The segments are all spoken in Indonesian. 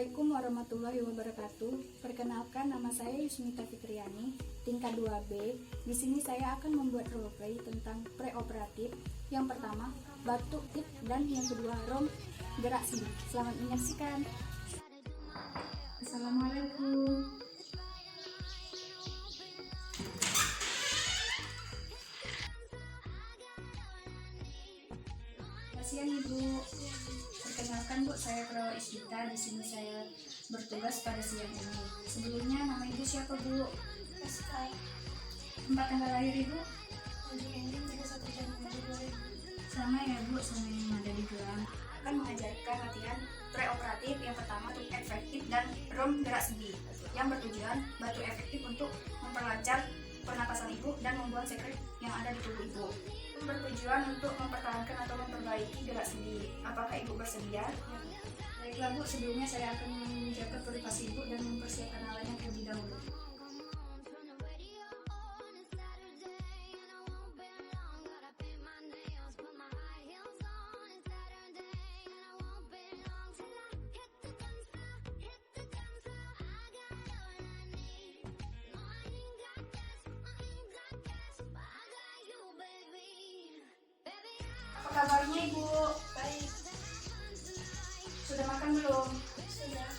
Assalamualaikum warahmatullahi wabarakatuh. Perkenalkan, nama saya Yusmita Fitriani, tingkat 2B. Di sini saya akan membuat roleplay tentang preoperatif. Yang pertama, batuk tip, dan yang kedua, rom gerak sendi. Selamat menyaksikan. Assalamualaikum. Kasihan Ibu. Perkenalkan Bu, saya Perawat Isdita. Di sini saya bertugas pada siang ini. Sebelumnya nama Ibu siapa Bu? Pascal. Tempat tanggal lahir Ibu? 7 Juni 31 Januari 2000. Sama ya Bu, sama yang ada di gelang. Akan mengajarkan latihan preoperatif. Yang pertama batuk efektif dan rom gerak sendi, yang bertujuan batuk efektif untuk memperlancar pernapasan Ibu dan membuang sekret yang ada di tubuh Ibu. Bertujuan untuk mempertahankan atau memperbaiki gerak sendi. Apakah Ibu bersedia? Baiklah Bu, sebelumnya saya akan menjaga privasi Ibu dan mempersiapkan alatnya terlebih dahulu. Apa kabarnya Ibu? Baik. Sudah makan belum? Sudah.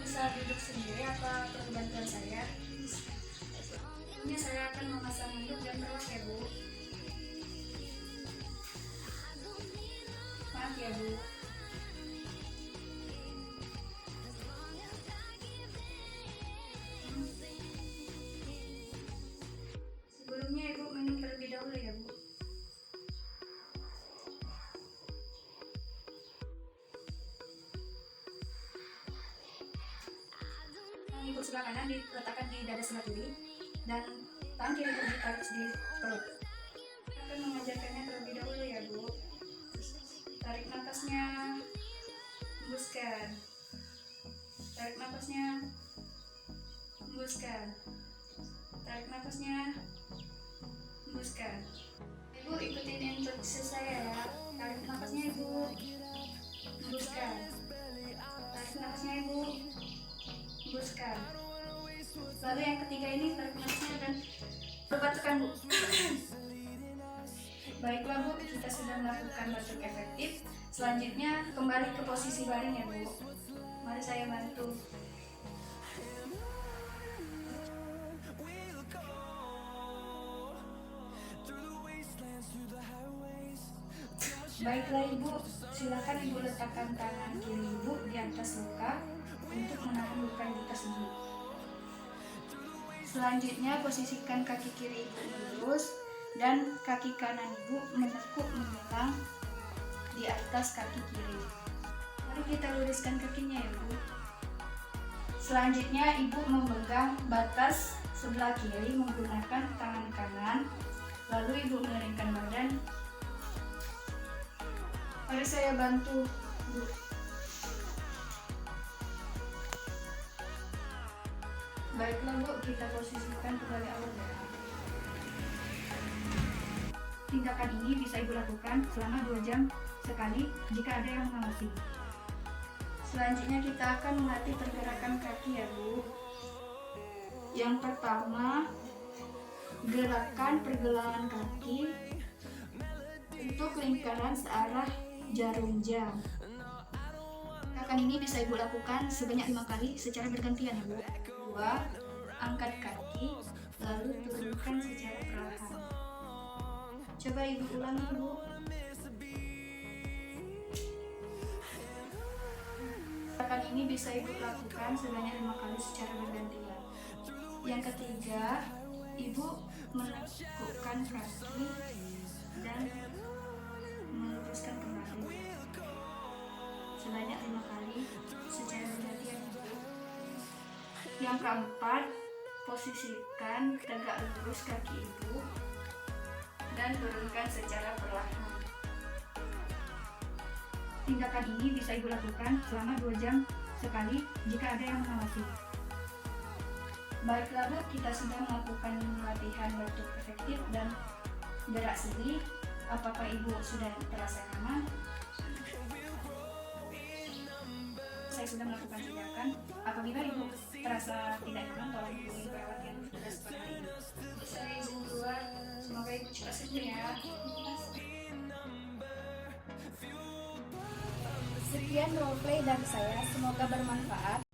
Bisa duduk sendiri apa perlu bantuan saya? Ini saya akan memasang handuk dan perwas ya Bu. Maaf ya Bu. Sebelumnya Ibu minum terlebih dahulu ya Bu. Ibu sebelah kanan diletakkan di dada sebelah kiri dan tangan kiri Ibu ditarik di perut. Saya akan mengajarkannya terlebih dahulu ya Bu. Tarik nafasnya, hembuskan. Tarik nafasnya, hembuskan. Tarik nafasnya, hembuskan. Ibu ikutin instruksi saya ya. Tarik nafasnya Ibu, hembuskan. Tarik nafasnya Ibu, hembuskan. Lalu yang ketiga ini tarik nafasnya dan coba tekan Bu. Baiklah Bu, kita sudah melakukan batuk efektif. Selanjutnya kembali ke posisi baring ya Bu. Mari saya bantu. Baiklah Ibu, silakan Ibu letakkan tangan kiri Ibu di atas luka untuk menahan luka yang tersebut. Selanjutnya posisikan kaki kiri Ibu lurus dan kaki kanan Ibu menekuk menyelang di atas kaki kiri. Mari kita luruskan kakinya ya Bu. Selanjutnya Ibu memegang batas sebelah kiri menggunakan tangan kanan, lalu Ibu miringkan badan. Mari saya bantu Bu. Baiklah Bu, kita posisikan kembali awal ya. Tindakan ini bisa Ibu lakukan selama 2 jam sekali jika ada yang mengawasi. Selanjutnya kita akan melatih pergerakan kaki ya Bu. Yang pertama, gerakan pergelangan kaki untuk lingkaran searah jarum jam. Gerakan ini bisa Ibu lakukan sebanyak 5 kali secara bergantian ya Bu. 2. Angkat kaki, lalu turunkan secara perlahan. Coba Ibu ulangi Bu. Gerakan ini bisa Ibu lakukan sebanyak 5 kali secara bergantian. Yang ketiga, Ibu menekukkan kaki dan meluruskan kembali sebanyak 5 kali secara bergantian. Yang keempat, posisikan tegak lurus kaki Ibu dan turunkan secara perlahan. Tindakan ini bisa Ibu lakukan selama 2 jam sekali jika ada yang mengawasi. Baiklah Bu, kita sudah melakukan latihan batuk efektif dan gerak sendi. Apakah ibu sudah terasa nyaman? Saya sudah melakukan tindakan. Apabila ibu terasa tidak nyaman, tolong hubungi perawat yang bertugas pada hari ini. Saya izin keluar. Semoga ibu cepat sembuh ya. Sekian roleplay dari saya, semoga bermanfaat.